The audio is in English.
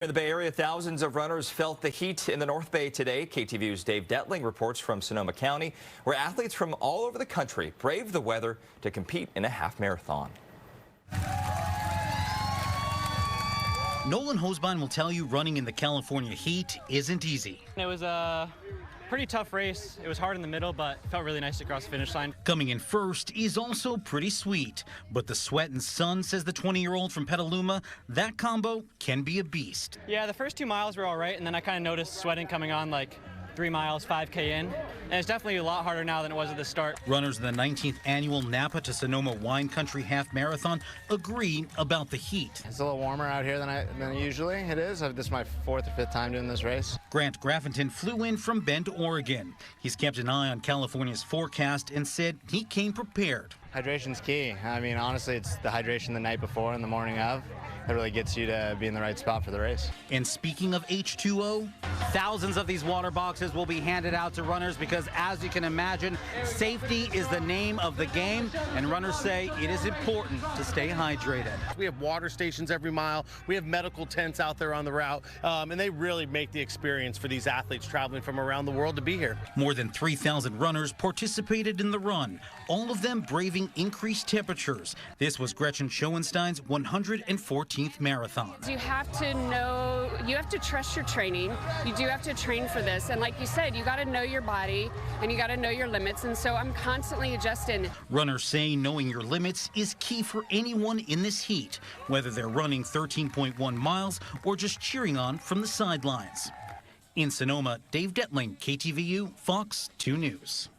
In the Bay Area, thousands of runners felt the heat in the North Bay today. KTVU's Dave Detling reports from Sonoma County, where athletes from all over the country braved the weather to compete in a half marathon. Nolan Hosbein will tell you running in the California heat isn't easy. It was a pretty tough race. It was hard in the middle, but it felt really nice to cross the finish line. Coming in first is also pretty sweet, but the sweat and sun, says the 20-year-old from Petaluma, that combo can be a beast. Yeah, the first 2 miles were all right, and then I kind of noticed sweating coming on like 3 miles, 5K in, and it's definitely a lot harder now than it was at the start. Runners in the 19th annual Napa-to-Sonoma Wine Country Half Marathon agree about the heat. It's a little warmer out here than usually it is. This is my 4th or 5th time doing this race. Grant Graffenton flew in from Bend, Oregon. He's kept an eye on California's forecast and said he came prepared. Hydration's key. I mean, honestly, it's the hydration the night before and the morning of that really gets you to be in the right spot for the race. And speaking of H2O, thousands of these water boxes will be handed out to runners because, as you can imagine, safety is the name of the game, and runners say it is important to stay hydrated. We have water stations every mile. We have medical tents out there on the route, and they really make the experience for these athletes traveling from around the world to be here. More than 3,000 runners participated in the run, all of them braving increased temperatures. This was Gretchen Schoenstein's 114th marathon. You have to know, you have to trust your training. You do have to train for this. And like you said, you got to know your body and you got to know your limits. And so I'm constantly adjusting. Runners say knowing your limits is key for anyone in this heat, whether they're running 13.1 miles or just cheering on from the sidelines. In Sonoma, Dave Detling, KTVU, Fox 2 News.